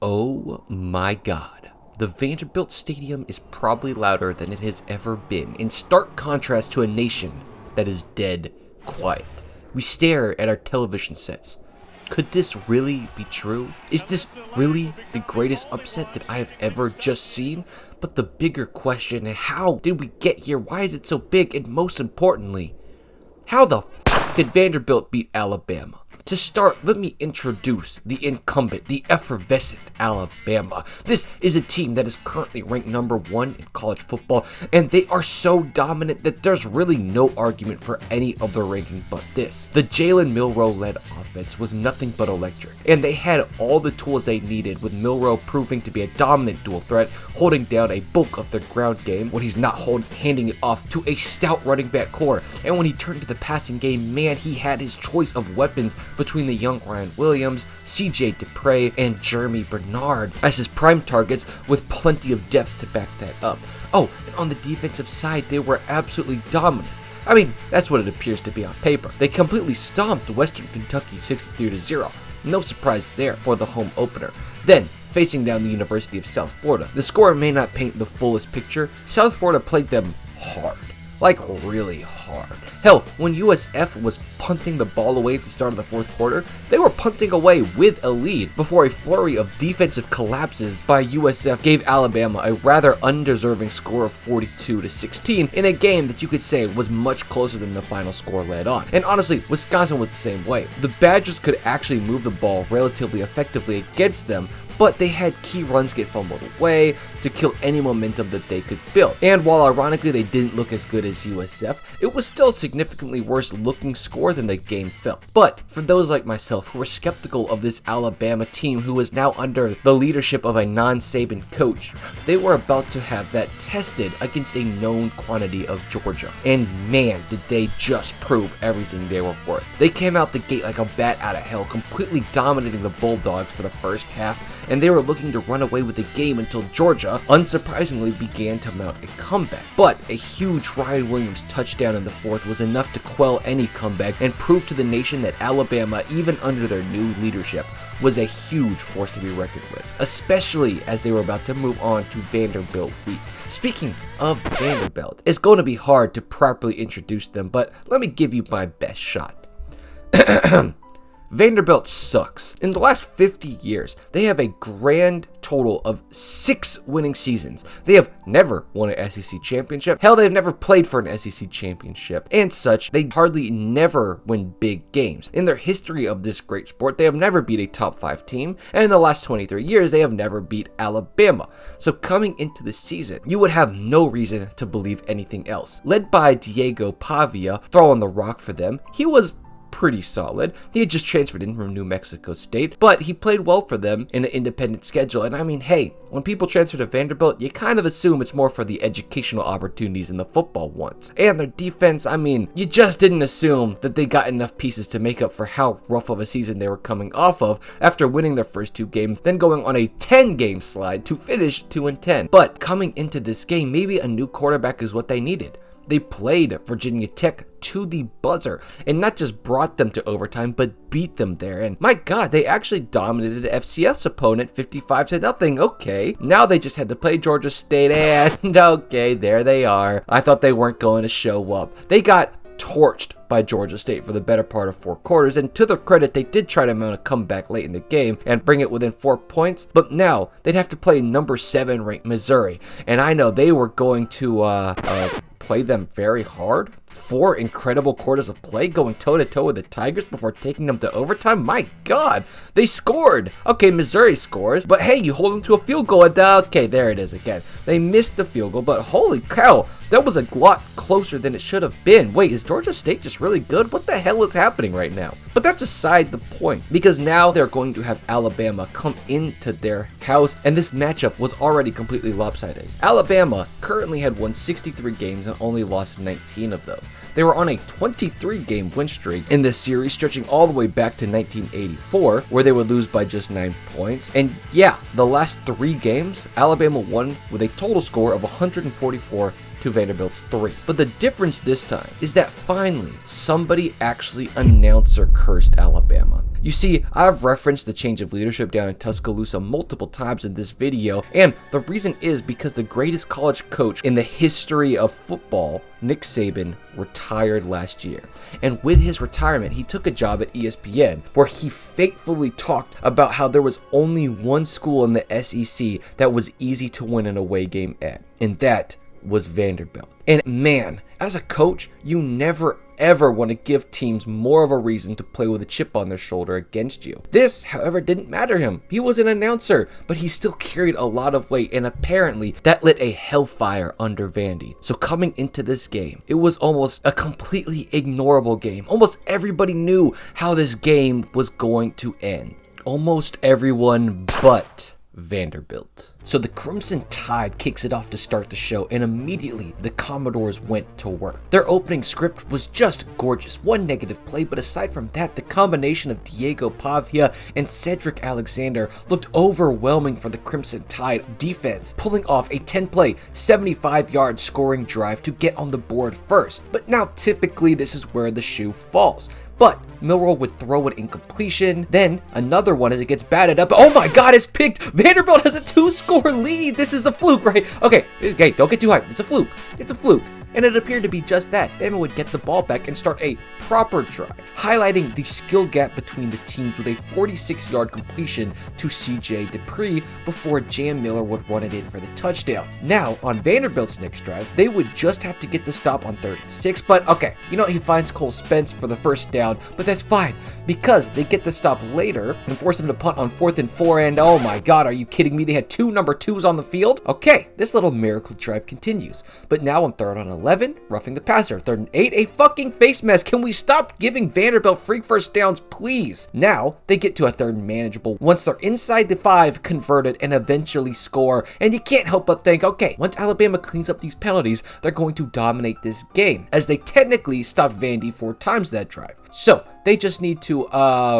Oh my God. The Vanderbilt Stadium is probably louder than it has ever been, in stark contrast to a nation that is dead quiet. We stare at our television sets. Could this really be true? Is this really the greatest upset that I have ever just seen? But the bigger question is, how did we get here? Why is it so big? And most importantly, how the f did Vanderbilt beat Alabama? To start, let me introduce the incumbent, the effervescent Alabama. This is a team that is currently ranked #1 in college football, and they are so dominant that there's really no argument for any other ranking but this. The Jalen Milroe-led offense was nothing but electric, and they had all the tools they needed, with Milroe proving to be a dominant dual threat, holding down a bulk of their ground game when he's not handing it off to a stout running back core. And when he turned to the passing game, man, he had his choice of weapons between the young Ryan Williams, CJ Dupre, and Jeremy Bernard as his prime targets, with plenty of depth to back that up. Oh, and on the defensive side, they were absolutely dominant. I mean, that's what it appears to be on paper. They completely stomped Western Kentucky 63-0. No surprise there for the home opener. Then, facing down the University of South Florida, the score may not paint the fullest picture. South Florida played them hard. Like, really hard. Hell, when USF was punting the ball away at the start of the fourth quarter, they were punting away with a lead before a flurry of defensive collapses by USF gave Alabama a rather undeserving score of 42-16 in a game that you could say was much closer than the final score led on. And honestly, Wisconsin was the same way. The Badgers could actually move the ball relatively effectively against them, but they had key runs get fumbled away to kill any momentum that they could build. And while ironically they didn't look as good as USF, it was still a significantly worse looking score than the game felt. But for those like myself who were skeptical of this Alabama team, who is now under the leadership of a non-Saban coach, they were about to have that tested against a known quantity of Georgia. And man, did they just prove everything they were worth. They came out the gate like a bat out of hell, completely dominating the Bulldogs for the first half, and they were looking to run away with the game until Georgia, unsurprisingly, began to mount a comeback. But a huge Ryan Williams touchdown in the fourth was enough to quell any comeback and prove to the nation that Alabama, even under their new leadership, was a huge force to be reckoned with, especially as they were about to move on to Vanderbilt week. Speaking of Vanderbilt, it's going to be hard to properly introduce them, but let me give you my best shot. Vanderbilt sucks. In the last 50 years, they have a grand total of 6 winning seasons. They have never won an SEC championship. Hell, they've never played for an SEC championship. And such, they hardly never win big games. In their history of this great sport, they have never beat a top 5 team. And in the last 23 years, they have never beat Alabama. So coming into the season, you would have no reason to believe anything else. Led by Diego Pavia, throwing the rock for them, he was pretty solid. He had just transferred in from New Mexico State, but he played well for them in an independent schedule. And I mean, hey, when people transfer to Vanderbilt, you kind of assume it's more for the educational opportunities than the football ones. And their defense, I mean, you just didn't assume that they got enough pieces to make up for how rough of a season they were coming off of after winning their first 2 games, then going on a 10-game slide to finish 2-10. But coming into this game, maybe a new quarterback is what they needed. They played Virginia Tech to the buzzer and not just brought them to overtime, but beat them there. And my God, they actually dominated an FCS opponent 55-0. Okay, now they just had to play Georgia State, and okay, there they are. I thought they weren't going to show up. They got torched by Georgia State for the better part of 4 quarters, and to their credit, they did try to mount a comeback late in the game and bring it within 4 points, but now they'd have to play number 7 ranked Missouri, and I know they were going to play them very hard. 4 incredible quarters of play, going toe-to-toe with the Tigers before taking them to overtime. My God, they scored. Okay, Missouri scores, but hey, you hold them to a field goal, and okay, there it is again. They missed the field goal, but holy cow, that was a lot closer than it should have been. Wait, is Georgia State just really good? What the hell is happening right now? But that's aside the point, because now they're going to have Alabama come into their house, and this matchup was already completely lopsided. Alabama currently had won 63 games and only lost 19 of those. They were on a 23-game win streak in this series, stretching all the way back to 1984, where they would lose by just 9 points. And yeah, the last 3 games, Alabama won with a total score of 144 to Vanderbilt's 3. But the difference this time is that finally somebody actually announcer cursed Alabama. You see, I've referenced the change of leadership down in Tuscaloosa multiple times in this video, and the reason is because the greatest college coach in the history of football, Nick Saban, retired last year. And with his retirement, he took a job at ESPN, where he faithfully talked about how there was only one school in the SEC that was easy to win an away game at, and that was Vanderbilt. And man, as a coach, you never ever want to give teams more of a reason to play with a chip on their shoulder against you. This, however, didn't matter him. He was an announcer, but he still carried a lot of weight, and apparently that lit a hellfire under Vandy. So coming into this game, it was almost a completely ignorable game. Almost everybody knew how this game was going to end. Almost everyone but Vanderbilt. So the Crimson Tide kicks it off to start the show, and immediately the Commodores went to work. Their opening script was just gorgeous. One negative play, but aside from that, the combination of Diego Pavia and Cedric Alexander looked overwhelming for the Crimson Tide defense, pulling off a 10-play, 75-yard scoring drive to get on the board first. But now typically this is where the shoe falls. But Milroe would throw an incompletion, then another one as it gets batted up. Oh my god, it's picked! Vanderbilt has a 2-score lead! This is a fluke, right? Okay, don't get too hyped. It's a fluke. It's a fluke. And it appeared to be just that. Bama would get the ball back and start a proper drive, highlighting the skill gap between the teams with a 46-yard completion to CJ Dupree before Jam Miller would run it in for the touchdown. Now, on Vanderbilt's next drive, they would just have to get the stop on 3rd and 6, but okay, he finds Cole Spence for the first down, but that's fine, because they get the stop later and force him to punt on 4th and 4, and oh my god, are you kidding me? They had 2 number 2s on the field? Okay, this little miracle drive continues, but now on 3rd and 11, roughing the passer. 3rd and 8, a fucking face mask. Can we stop giving Vanderbilt free first downs, please? Now, they get to a 3rd and manageable once they're inside the 5, converted, and eventually score. And you can't help but think, okay, once Alabama cleans up these penalties, they're going to dominate this game, as they technically stopped Vandy 4 times that drive. So, they just need to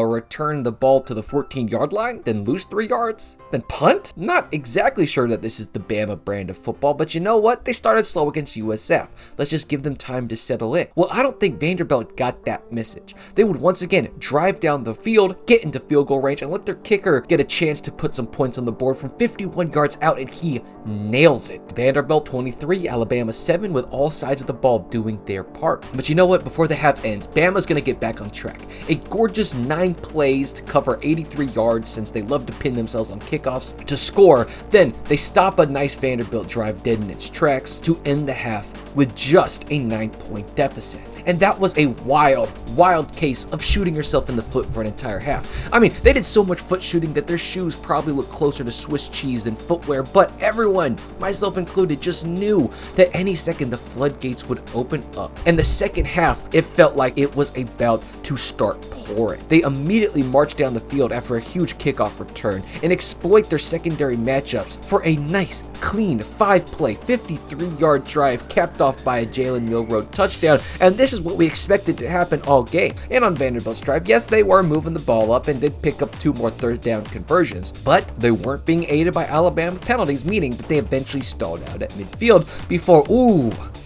return the ball to the 14-yard line, then lose 3 yards, then punt? Not exactly sure that this is the Bama brand of football, but you know what? They started slow against USF. Let's just give them time to settle in. Well, I don't think Vanderbilt got that message. They would once again drive down the field, get into field goal range, and let their kicker get a chance to put some points on the board from 51 yards out, and he nails it. Vanderbilt 23, Alabama 7, with all sides of the ball doing their part. But you know what? Before the half ends, Bama's going to get back on track. A gorgeous 9 plays to cover 83 yards, since they love to pin themselves on kickoffs, to score. Then they stop a nice Vanderbilt drive dead in its tracks to end the half with just a 9-point deficit. And that was a wild case of shooting yourself in the foot for an entire half. I mean, they did so much foot shooting that their shoes probably look closer to Swiss cheese than footwear, but everyone, myself included, just knew that any second the floodgates would open up. And the second half, it felt like it was about to start pouring. They immediately march down the field after a huge kickoff return and exploit their secondary matchups for a nice, clean 5-play, 53-yard drive capped off by a Jalen Milroe touchdown. And this is what we expected to happen all game. And on Vanderbilt's drive, yes, they were moving the ball up and did pick up 2 more 3rd down conversions, but they weren't being aided by Alabama penalties, meaning that they eventually stalled out at midfield before,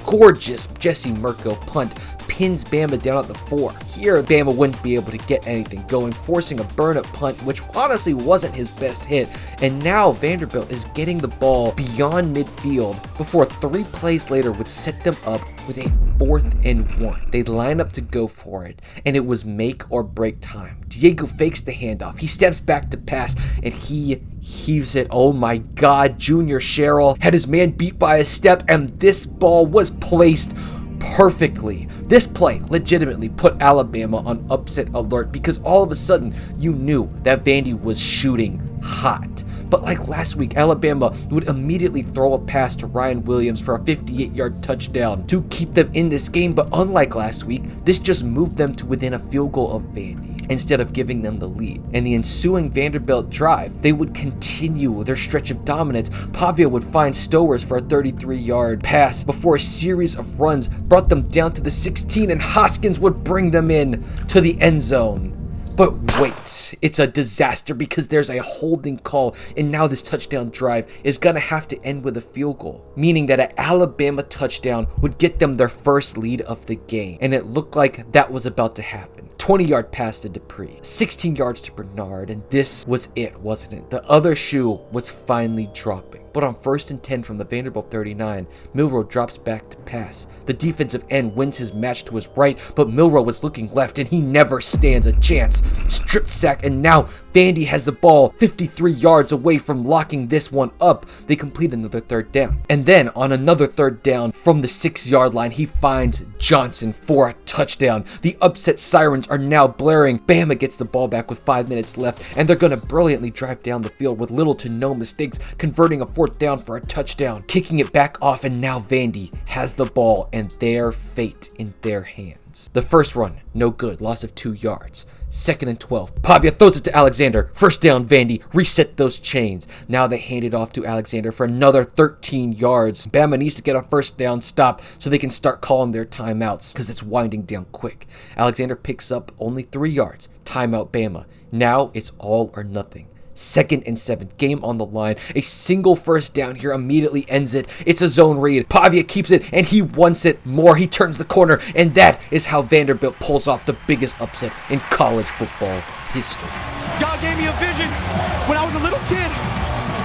gorgeous Jesse Mirko punt pins Bama down at the 4. Here, Bama wouldn't be able to get anything going, forcing a burn-up punt, which honestly wasn't his best hit. And now Vanderbilt is getting the ball beyond midfield before 3 plays later would set them up with a 4th and 1. They line up to go for it, and it was make or break time. Diego fakes the handoff. He steps back to pass, and he heaves it. Oh my god, Junior Sherrill had his man beat by a step, and this ball was placed perfectly. This play legitimately put Alabama on upset alert, because all of a sudden you knew that Vandy was shooting hot. But like last week, Alabama would immediately throw a pass to Ryan Williams for a 58-yard touchdown to keep them in this game. But unlike last week, this just moved them to within a field goal of Vandy instead of giving them the lead. And the ensuing Vanderbilt drive, they would continue their stretch of dominance. Pavia would find Stowers for a 33-yard pass before a series of runs brought them down to the 16, and Hoskins would bring them in to the end zone. But wait, it's a disaster, because there's a holding call, and now this touchdown drive is gonna have to end with a field goal, meaning that an Alabama touchdown would get them their first lead of the game, and it looked like that was about to happen. 20-yard pass to Dupree, 16 yards to Bernard, and this was it, wasn't it? The other shoe was finally dropping. But on 1st and 10 from the Vanderbilt 39, Milroe drops back to pass. The defensive end wins his match to his right, but Milroe was looking left, and he never stands a chance. Strip sack, and now Vandy has the ball 53 yards away from locking this one up. They complete another 3rd down. And then on another 3rd down from the 6-yard line, he finds Johnson for a touchdown. The upset sirens are now blaring. Bama gets the ball back with 5 minutes left, and they're going to brilliantly drive down the field with little to no mistakes, converting a 4th down for a touchdown, kicking it back off, and now Vandy has the ball and their fate in their hands. The first run, no good, loss of 2 yards. 2nd and 12. Pavia throws it to Alexander. 1st down, Vandy. Reset those chains. Now they hand it off to Alexander for another 13 yards. Bama needs to get a 1st down stop so they can start calling their timeouts because it's winding down quick. Alexander picks up only 3 yards. Timeout, Bama. Now it's all or nothing. 2nd and 7, game on the line. A single 1st down here immediately ends it. It's a zone read. Pavia keeps it, and he wants it more. He turns the corner, and that is how Vanderbilt pulls off the biggest upset in college football history. God gave me a vision when I was a little kid,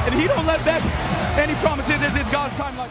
and he don't let that, and he promises it's God's timeline.